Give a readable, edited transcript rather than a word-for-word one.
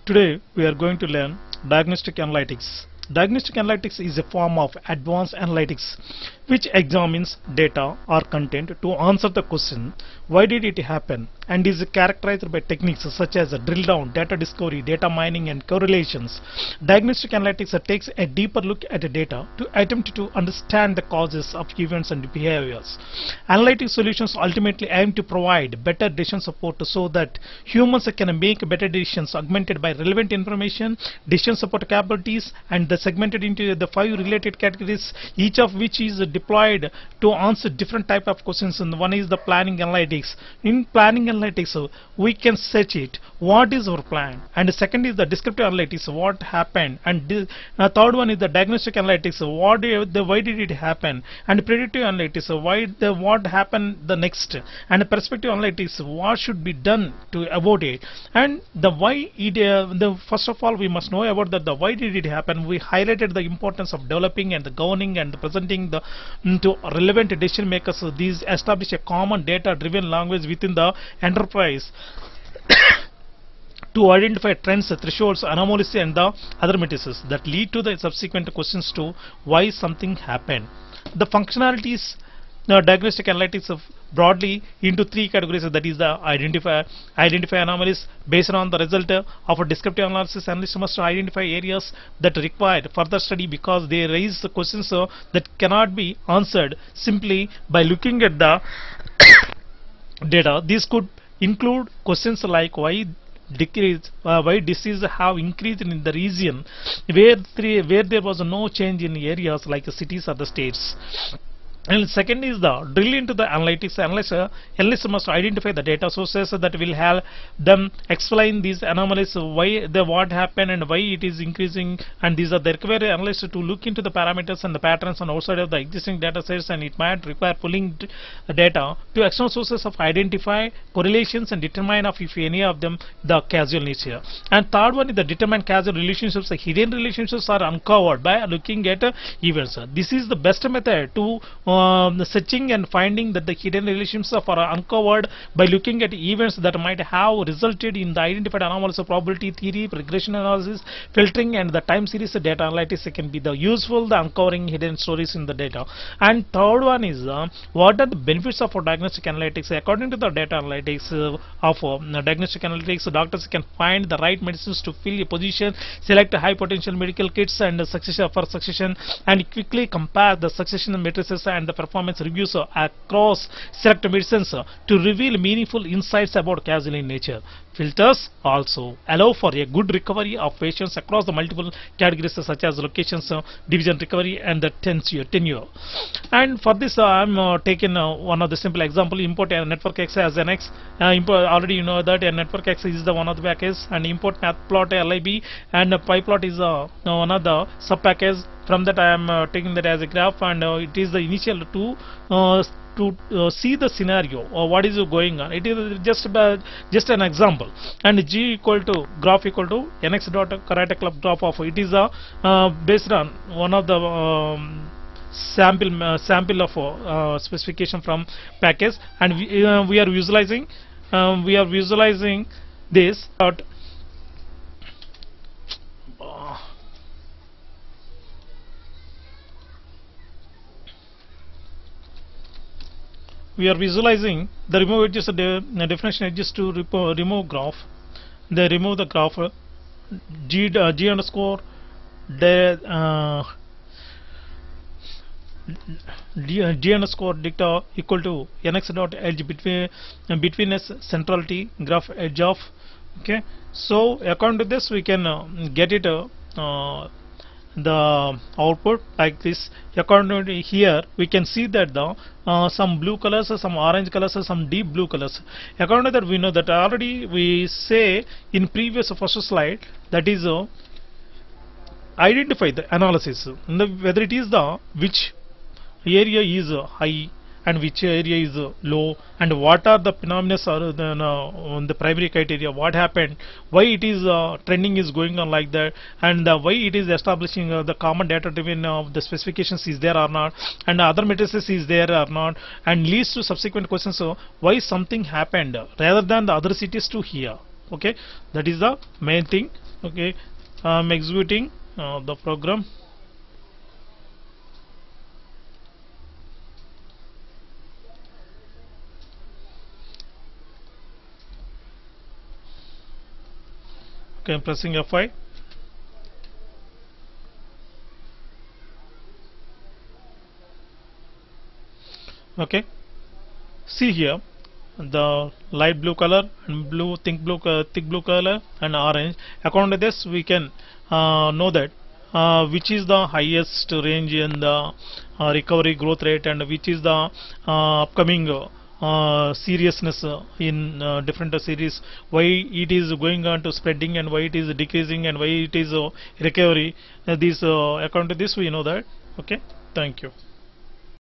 Today we are going to learn Diagnostic Analytics. Diagnostic Analytics is a form of advanced analytics which examines data or content to answer the question why did it happen, and is characterized by techniques such as drill down, data discovery, data mining and correlations. Diagnostic Analytics takes a deeper look at the data to attempt to understand the causes of events and behaviors. Analytic solutions ultimately aim to provide better decision support so that humans can make better decisions augmented by relevant information, decision support capabilities, and segmented into the 5 related categories, each of which is deployed to answer different type of questions. And one is the planning analytics. In planning analytics, we can search it, what is our plan, and the second is the descriptive analytics, what happened, and the third one is the diagnostic analytics, why did it happen, and predictive analytics, what happened the next, and the perspective analytics, what should be done to avoid it, and the why it first of all we must know about the why did it happen. We highlighted the importance of developing and the governing and presenting the to relevant decision makers. These establish a common data driven language within the enterprise to identify trends, thresholds, anomalies and the other matrices that lead to the subsequent questions to why something happened. The functionalities diagnostic analytics of broadly into 3 categories, that is the identify anomalies. Based on the result of a descriptive analysis, analysts must identify areas that require further study because they raise the questions that cannot be answered simply by looking at the data. These could include questions like why disease have increased in the region where there was no change in areas like cities or the states. And second is the drill into the analytics. Analysts must identify the data sources that will help them explain these anomalies, what happened and why it is increasing, and these are the required analysts to look into the parameters and the patterns on outside of the existing data sets, and it might require pulling data to external sources of identify correlations and determine if any of them the causal nature. And third one is the determine causal relationships. The hidden relationships are uncovered by looking at events. This is the best method to searching and finding that the hidden relationships are uncovered by looking at events that might have resulted in the identified anomalies. Of probability theory, regression analysis, filtering and the time series data analytics can be the useful the uncovering hidden stories in the data. And third one is what are the benefits of diagnostic analytics. According to the data analytics of diagnostic analytics, doctors can find the right medicines to fill a position, select high potential medical kits and succession, and quickly compare the succession matrices and the performance reviews across select medicines to reveal meaningful insights about causal in nature. Filters also allow for a good recovery of patients across the multiple categories such as locations, division recovery and the tenure. And for this I am taking one of the simple example. Import a network X as an X. Already you know that a network X is the one of the packages, and import matplot lib, and pyplot is one of the sub packages. From that I am taking that as a graph, and it is the initial to see the scenario or what is going on. It is just an example, and G equal to graph equal to nx dot karate club graph of it is based on one of the sample of specification from package, and we are visualizing this out. We are visualizing the remove edges, the definition edges to remove graph. They remove the graph G underscore G underscore dicta equal to nx dot edge between s centrality graph edge of. Okay, so according to this we can get it the output like this. According to here we can see that the some blue colors, some orange colors, some deep blue colors. According to that we know that already we say in previous first slide, that is identify the analysis, whether it is the which area is high and which area is low, and what are the phenomena or the primary criteria, what happened, why it is trending is going on like that, and why it is establishing the common data driven the specifications is there or not, and other matrices is there or not, and leads to subsequent questions. So why something happened rather than the other cities to here. Okay, that is the main thing. Okay, I'm executing the program. Okay, I'm pressing F5. Okay, see here the light blue color and thick blue color and orange. According to this, we can know that which is the highest range in the recovery growth rate, and which is the upcoming seriousness in different series, why it is going on to spreading and why it is decreasing and why it is recovery. According to this, we know that. Okay, thank you.